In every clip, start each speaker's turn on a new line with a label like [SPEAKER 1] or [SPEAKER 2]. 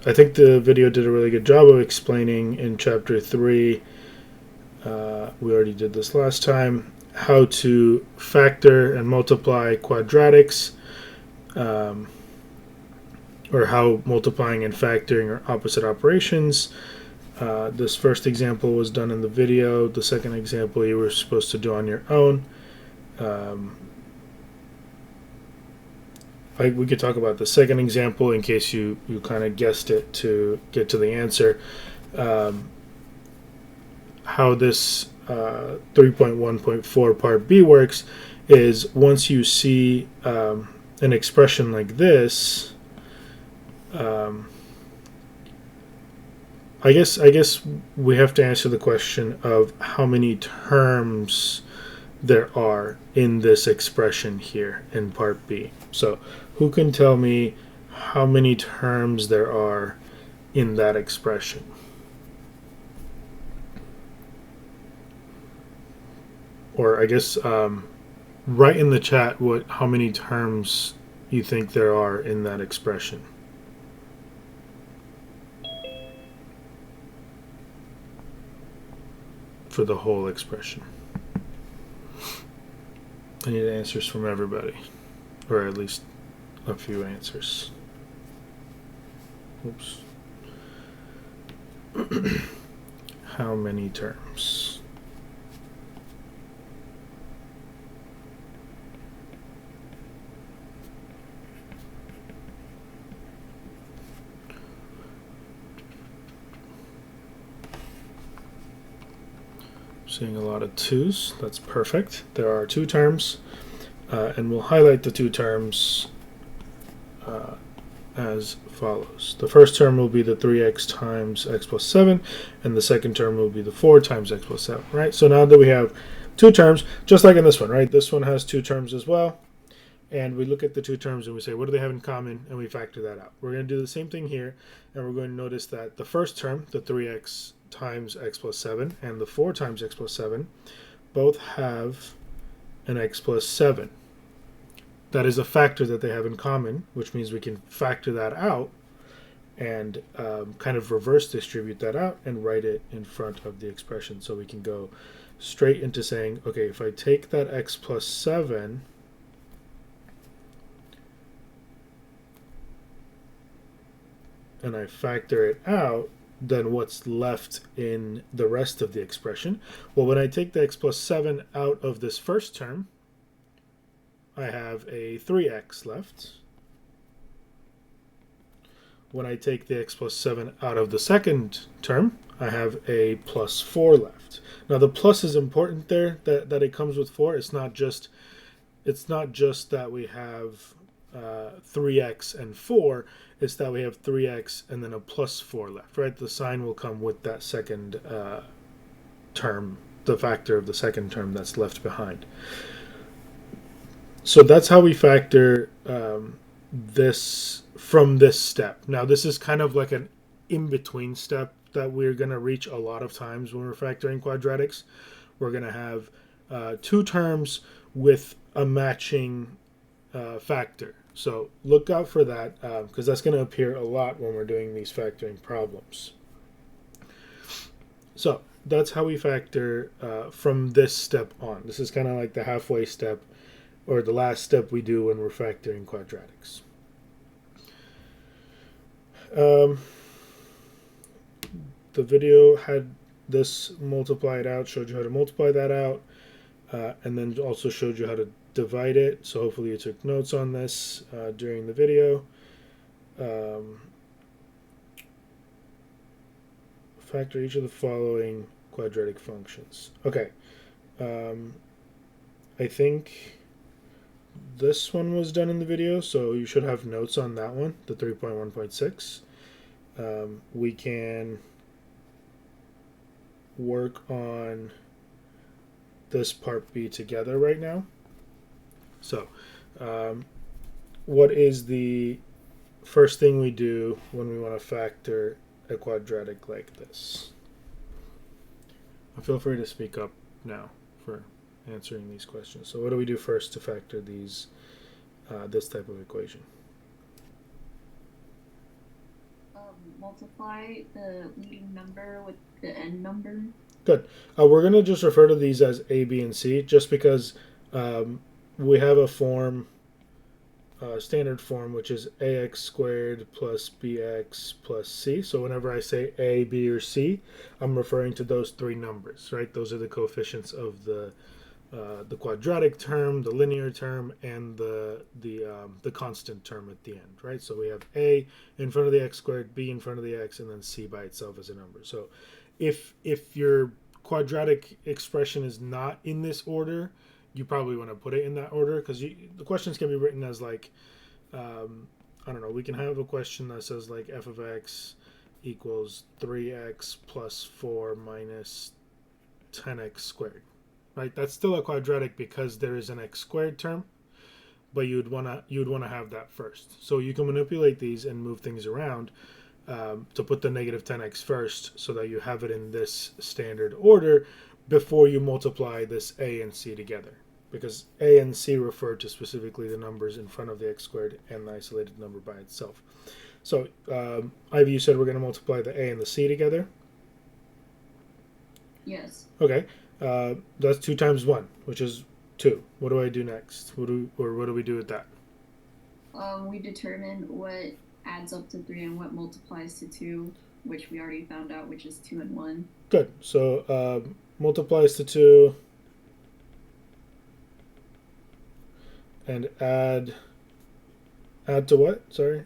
[SPEAKER 1] I think the video did a really good job of explaining in chapter 3. We already did this last time. How to factor and multiply quadratics, um, or how multiplying and factoring are opposite operations. This first example was done in the video. The second example you were supposed to do on your own. Um, we could talk about the second example in case you kind of guessed it to get to the answer. Um, how this 3.1.4 part B works is once you see an expression like this, um, I guess we have to answer the question of how many terms there are in this expression here in part B. So who can tell me how many terms there are in that expression? Or I guess write in the chat how many terms you think there are in that expression for the whole expression. I need answers from everybody, or at least a few answers. Oops. How many terms? Seeing a lot of twos. That's perfect. There are two terms, and we'll highlight the two terms as follows. The first term will be the 3x times x plus 7, and the second term will be the 4 times x plus 7, right? So now that we have two terms, just like in this one, right? This one has two terms as well, and we look at the two terms and we say, what do they have in common? And we factor that out. We're going to do the same thing here, and we're going to notice that the first term, the 3x times x plus 7, and the 4 times x plus 7, both have an x plus 7. That is a factor that they have in common, which means we can factor that out and kind of reverse distribute that out and write it in front of the expression. So we can go straight into saying, okay, if I take that x plus 7 and I factor it out, then what's left in the rest of the expression? Well, when I take the x plus 7 out of this first term, I have a 3x left. When I take the x plus 7 out of the second term, I have a plus 4 left. Now the plus is important there, that it comes with 4. It's not just that we have 3x and 4. It's that we have 3x and then a plus 4 left, right? The sign will come with that second term, the factor of the second term that's left behind. So that's how we factor this from this step. Now this is kind of like an in-between step that we're going to reach a lot of times when we're factoring quadratics. We're going to have two terms with a matching factor. So look out for that because that's going to appear a lot when we're doing these factoring problems. So that's how we factor from this step on. This is kind of like the halfway step, or the last step we do when we're factoring quadratics. The video had this multiplied out, showed you how to multiply that out, and then also showed you how to divide it. So hopefully you took notes on this during the video. Factor each of the following quadratic functions. Okay. I think this one was done in the video, so you should have notes on that one, the 3.1.6. We can work on this part B together right now. So, what is the first thing we do when we want to factor a quadratic like this? Feel free to speak up now for answering these questions. So what do we do first to factor these this type of equation?
[SPEAKER 2] multiply the leading number with the end number.
[SPEAKER 1] Good. We're going to just refer to these as A, B, and C just because um, we have a form, standard form, which is ax squared plus bx plus c. So whenever I say A, B, or C, I'm referring to those three numbers, right? Those are the coefficients of the quadratic term, the linear term, and the constant term at the end, right? So we have a in front of the x squared, b in front of the x, and then c by itself as a number. So if your quadratic expression is not in this order, you probably want to put it in that order because the questions can be written as like I don't know. We can have a question that says like f of x equals 3x plus 4 minus 10x squared, right? That's still a quadratic because there is an x squared term, but you'd wanna have that first. So you can manipulate these and move things around to put the negative 10x first, so that you have it in this standard order before you multiply this a and c together. Because a and c refer to specifically the numbers in front of the x squared and the isolated number by itself. So, Ivy, you said we're going to multiply the a and the c together.
[SPEAKER 2] Yes.
[SPEAKER 1] Okay, that's 2 times 1, which is 2. What do I do next? What do we do with that?
[SPEAKER 2] We determine what adds up to 3 and what multiplies to 2, which we already found out, which is 2 and 1.
[SPEAKER 1] Good. So multiplies to 2 and add to what? Sorry.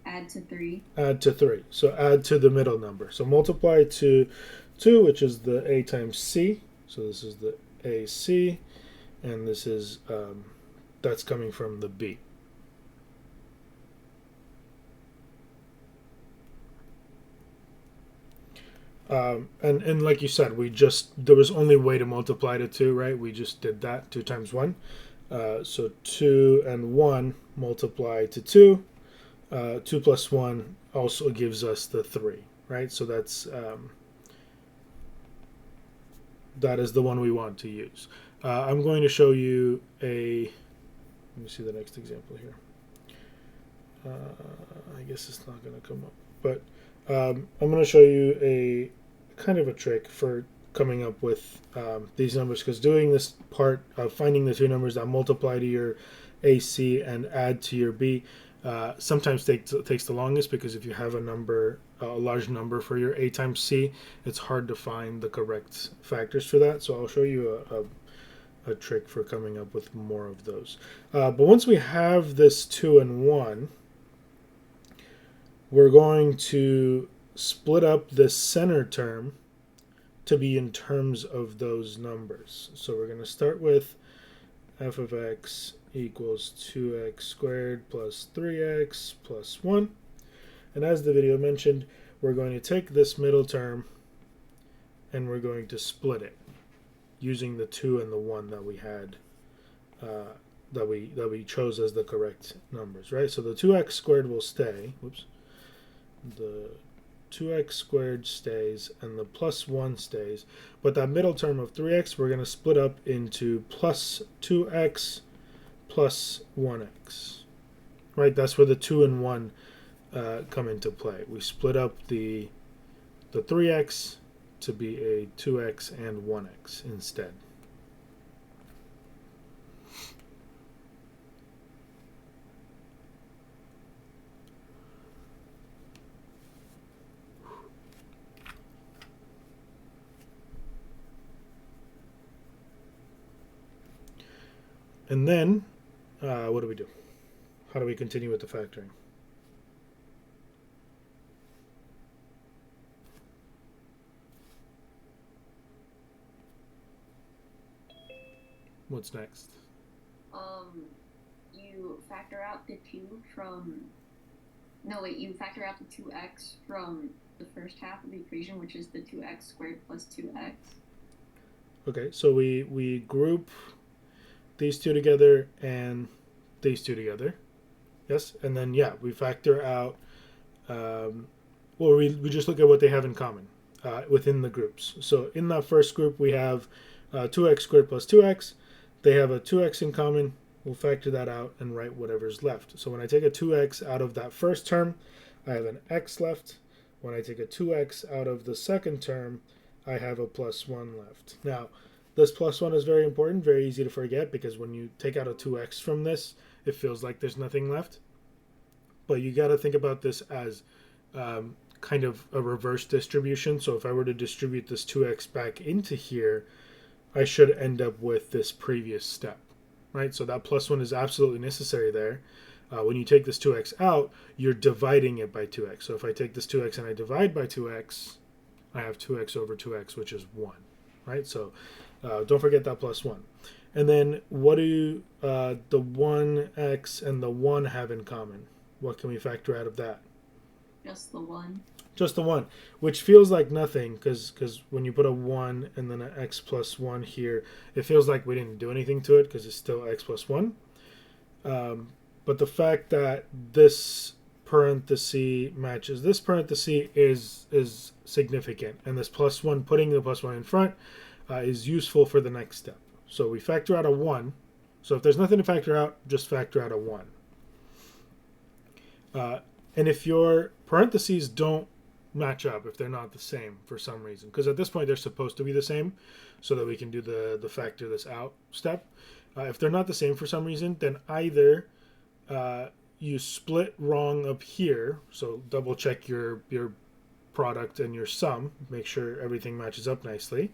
[SPEAKER 2] Add to 3.
[SPEAKER 1] Add to 3. So add to the middle number. So multiply to 2, which is the a times c. So this is the ac, and this is that's coming from the b. And like you said, there was only a way to multiply to 2, right? We just did that, 2 times 1. So 2 and 1 multiply to 2. 2 plus 1 also gives us the 3, right? So that is the one we want to use. I'm going to show you let me see the next example here. I guess it's not going to come up, but I'm going to show you a kind of a trick for coming up with these numbers, because doing this part of finding the two numbers that multiply to your AC and add to your B sometimes takes the longest, because if you have a large number for your A times C, it's hard to find the correct factors for that. So I'll show you a trick for coming up with more of those. But once we have this 2 and 1, we're going to split up this center term to be in terms of those numbers. So we're going to start with f of x equals 2x squared plus 3x plus 1. And as the video mentioned, we're going to take this middle term and we're going to split it using the 2 and the 1 that we had that we chose as the correct numbers, right? So the 2x squared will stay. Whoops. The 2x squared stays and the plus 1 stays, but that middle term of 3x we're going to split up into plus 2x plus 1x, right? That's where the 2 and 1 come into play. We split up the 3x to be a 2x and 1x instead. And then, what do we do? How do we continue with the factoring? What's next?
[SPEAKER 2] You factor out the 2 from. No, wait, you factor out the 2x from the first half of the equation, which is the 2x squared plus 2x.
[SPEAKER 1] Okay, so we group these two together and these two together. Yes, and then yeah, we factor out. We just look at what they have in common within the groups. So in that first group, we have 2x squared plus 2x. They have a 2x in common. We'll factor that out and write whatever's left. So when I take a 2x out of that first term, I have an x left. When I take a 2x out of the second term, I have a plus 1 left. Now, this plus 1 is very important, very easy to forget, because when you take out a 2x from this, it feels like there's nothing left. But you got to think about this as kind of a reverse distribution. So if I were to distribute this 2x back into here, I should end up with this previous step, right? So that plus 1 is absolutely necessary there. When you take this 2x out, you're dividing it by 2x. So if I take this 2x and I divide by 2x, I have 2x over 2x, which is 1, right? So don't forget that plus 1. And then what do the 1x and the 1 have in common? What can we factor out of that?
[SPEAKER 2] Just the 1.
[SPEAKER 1] Just the 1, which feels like nothing, because when you put a 1 and then an x plus 1 here, it feels like we didn't do anything to it because it's still x plus 1. But the fact that this parenthesis matches this parenthesis is significant, and this plus 1, putting the plus 1 in front, is useful for the next step. So we factor out a 1. So if there's nothing to factor out, just factor out a 1. And if your parentheses don't match up, if they're not the same for some reason, because at this point they're supposed to be the same so that we can do the factor this out step. If they're not the same for some reason, then either you split wrong up here, so double check your product and your sum, make sure everything matches up nicely,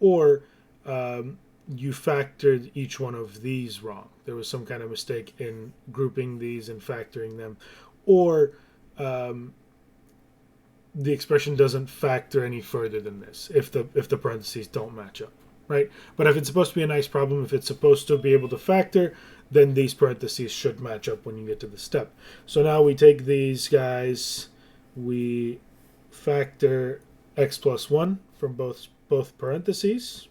[SPEAKER 1] or you factored each one of these wrong. There was some kind of mistake in grouping these and factoring them, or the expression doesn't factor any further than this if the parentheses don't match up, right? But if it's supposed to be a nice problem, if it's supposed to be able to factor, then these parentheses should match up when you get to the step. So now we take these guys, we factor x plus 1 from both parentheses,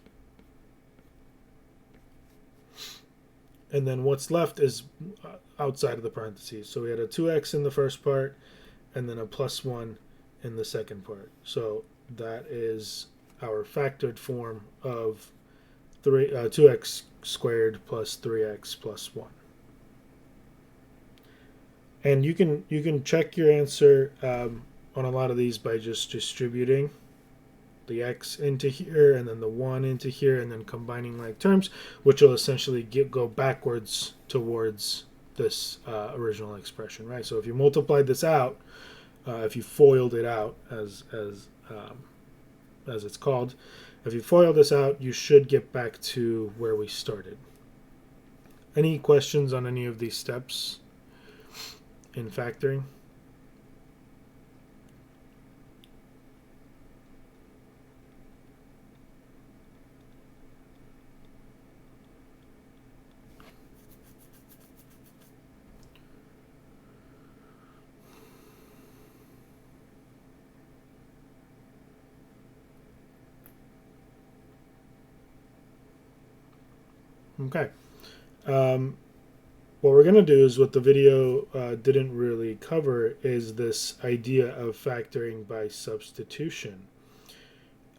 [SPEAKER 1] and then what's left is outside of the parentheses. So we had a 2x in the first part and then a plus 1 in the second part. So that is our factored form of 2x squared plus 3x plus 1. And you can check your answer on a lot of these by just distributing the x into here and then the 1 into here and then combining like terms, which will essentially go backwards towards this original expression, right? So if you multiplied this out, if you FOILed it out, as it's called, if you FOIL this out, you should get back to where we started. Any questions on any of these steps in factoring? Okay. What we're going to do is what the video didn't really cover is this idea of factoring by substitution.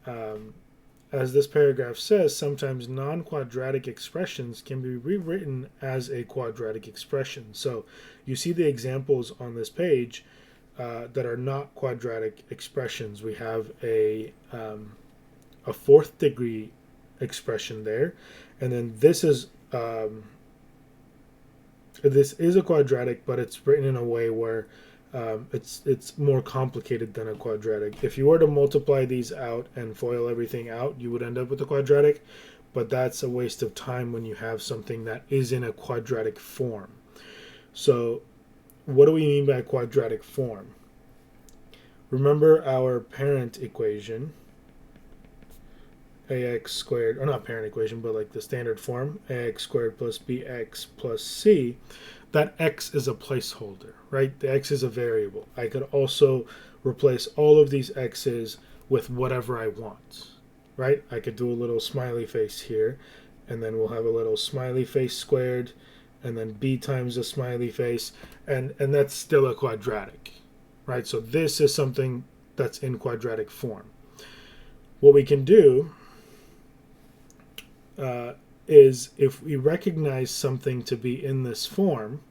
[SPEAKER 1] As this paragraph says, sometimes non-quadratic expressions can be rewritten as a quadratic expression. So you see the examples on this page that are not quadratic expressions. We have a fourth degree expression there, and then this is a quadratic, but it's written in a way where it's more complicated than a quadratic. If you were to multiply these out and FOIL everything out, you would end up with a quadratic, but that's a waste of time when you have something that is in a quadratic form. So what do we mean by quadratic form? Remember our parent equation, ax squared, or not parent equation, but like the standard form, ax squared plus bx plus c. That x is a placeholder, right? The x is a variable. I could also replace all of these x's with whatever I want, right? I could do a little smiley face here, and then we'll have a little smiley face squared, and then b times a smiley face, and that's still a quadratic, right? So this is something that's in quadratic form. What we can do is if we recognize something to be in this form,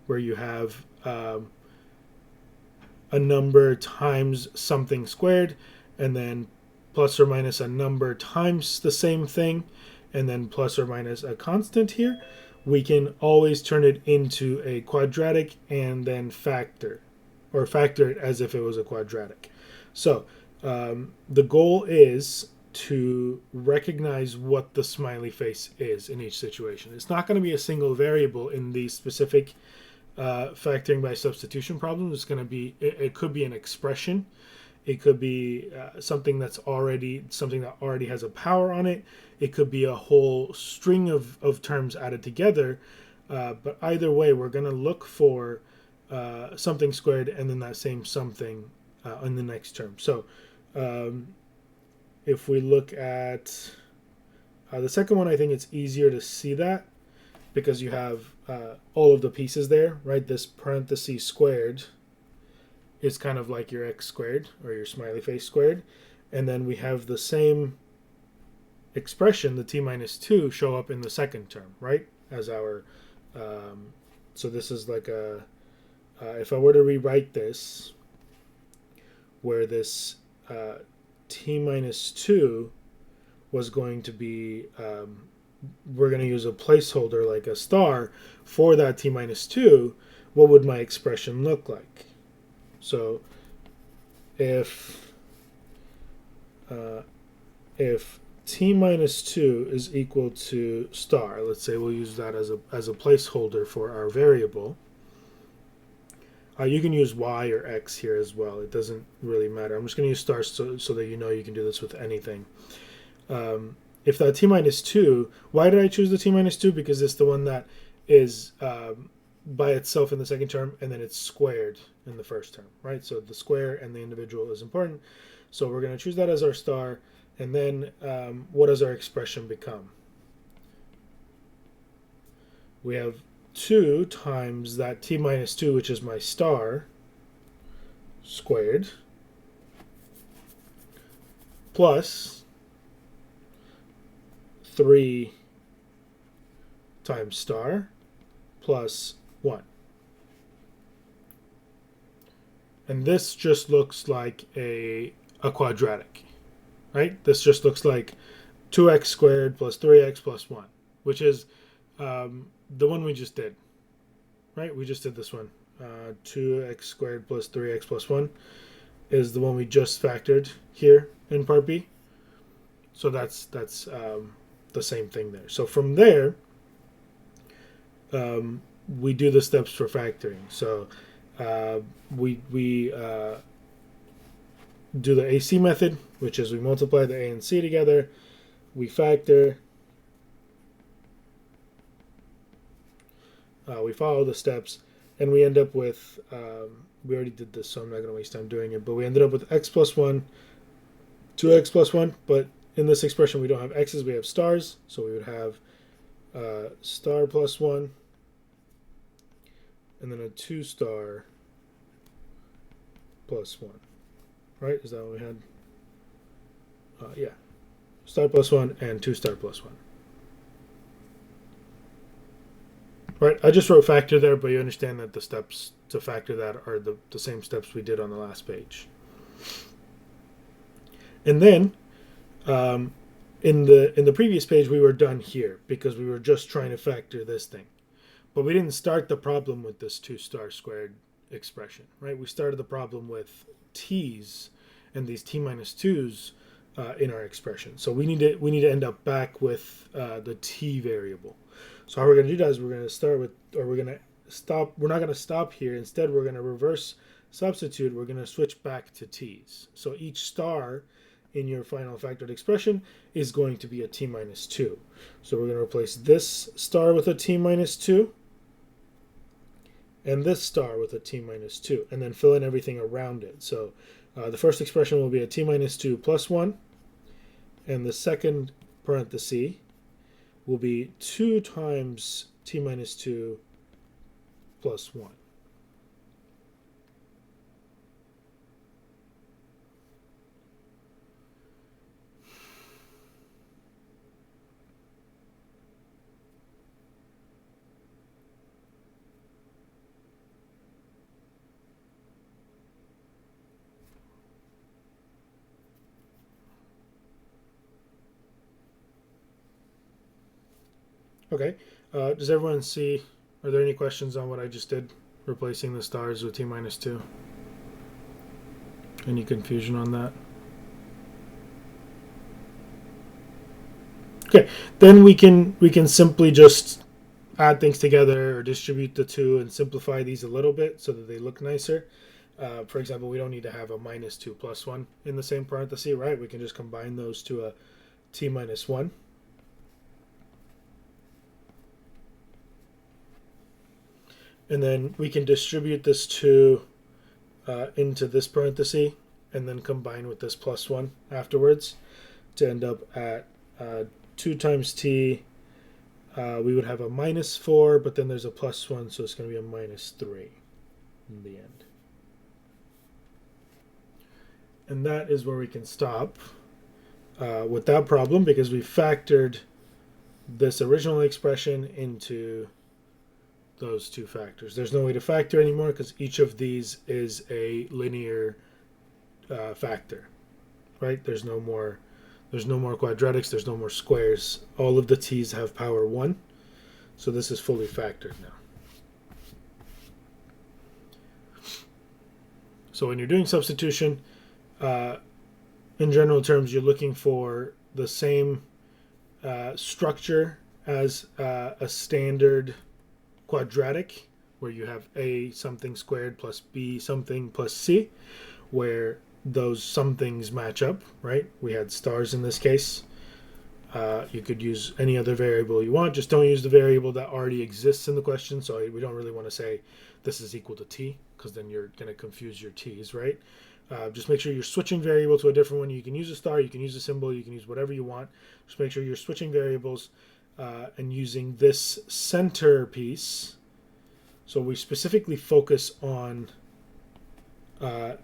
[SPEAKER 1] where you have a a number times something squared, and then plus or minus a number times the same thing, and then plus or minus a constant here, we can always turn it into a quadratic and then factor it as if it was a quadratic. So the goal is to recognize what the smiley face is in each situation. It's not going to be a single variable in the specific factoring by substitution problem. It's going to be, it could be an expression. It could be something that already has a power on it. It could be a whole string of terms added together. But either way, we're going to look for something squared and then that same something in the next term. So if we look at the second one, I think it's easier to see that because you have all of the pieces there, right? This parenthesis squared is kind of like your x squared or your smiley face squared. And then we have the same expression, the t minus 2, show up in the second term, right? As our, so this is like a, if I were to rewrite this, where this t minus 2 was going to be, we're going to use a placeholder like a star for that t minus 2, what would my expression look like? So if t minus 2 is equal to star, let's say we'll use that as a placeholder for our variable. You can use y or x here as well. It doesn't really matter. I'm just going to use star so that you know you can do this with anything. If that t minus 2, why did I choose the t minus 2? Because it's the one that is by itself in the second term, and then it's squared in the first term, right? So the square and the individual is important. So we're going to choose that as our star, and then what does our expression become? We have 2 times that t minus 2, which is my star, squared, plus 3 times star, plus 1. And this just looks like a quadratic, right? This just looks like 2x squared plus 3x plus 1, which is the one we just did, right? We just did this one. 2x squared plus 3x plus 1 is the one we just factored here in part B. So that's the same thing there. So from there, we do the steps for factoring. So we do the AC method, which is we multiply the A and C together, we factor, we follow the steps, and we end up with, we already did this, so I'm not going to waste time doing it, but we ended up with x plus 1, 2x plus 1, but in this expression we don't have x's, we have stars, so we would have star plus 1, and then a 2 star plus 1. Right? Is that what we had? Yeah. Star plus 1 and 2 star plus 1. Right? I just wrote factor there, but you understand that the steps to factor that are the same steps we did on the last page. And then in the previous page we were done here because we were just trying to factor this thing. But we didn't start the problem with this 2 star squared expression, right? We started the problem with t's and these t minus 2's in our expression. So we need to end up back with the t variable. So how we're going to do that is we're going to start with, or we're going to stop. We're not going to stop here. Instead, we're going to reverse substitute. We're going to switch back to t's. So each star in your final factored expression is going to be a t minus 2. So we're going to replace this star with a t minus 2. And this star with a t minus 2, and then fill in everything around it. So the first expression will be a t minus 2 plus 1, and the second parenthesis will be 2 times t minus 2 plus 1. Okay. Does everyone see? Are there any questions on what I just did, replacing the stars with t minus 2? Any confusion on that? Okay. Then we can simply just add things together or distribute the two and simplify these a little bit so that they look nicer. For example, we don't need to have a minus 2 plus 1 in the same parenthesis, right? We can just combine those to a t minus 1. And then we can distribute this 2 into this parenthesis and then combine with this plus 1 afterwards to end up at 2 times t. We would have a minus 4, but then there's a plus 1, so it's going to be a minus 3 in the end. And that is where we can stop with that problem, because we factored this original expression into those two factors. There's no way to factor anymore because each of these is a linear factor, right? There's no more quadratics, there's no more squares. All of the t's have power 1, so this is fully factored now. So when you're doing substitution, in general terms, you're looking for the same structure as a standard quadratic, where you have a something squared plus b something plus c, where those somethings match up, right? We had stars in this case. You could use any other variable you want, just don't use the variable that already exists in the question. So we don't really want to say this is equal to t, because then you're going to confuse your t's, right? Just make sure you're switching variable to a different one. You can use a star, you can use a symbol, you can use whatever you want. Just make sure you're switching variables and using this center piece. So we specifically focus on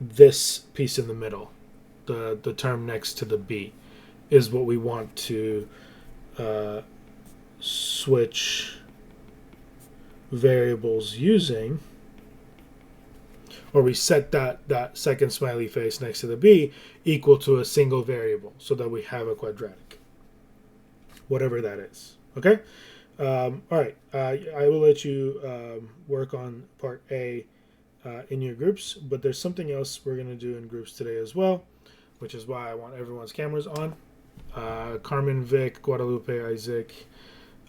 [SPEAKER 1] this piece in the middle, the term next to the b, is what we want to switch variables using. Or we set that second smiley face next to the b equal to a single variable so that we have a quadratic, whatever that is. Okay? All right. I will let you work on part A in your groups, but there's something else we're going to do in groups today as well, which is why I want everyone's cameras on. Carmen, Vic, Guadalupe, Isaac,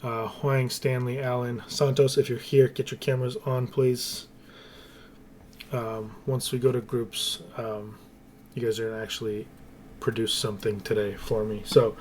[SPEAKER 1] Huang, Stanley, Alan, Santos, if you're here, get your cameras on, please. Once we go to groups, you guys are going to actually produce something today for me. So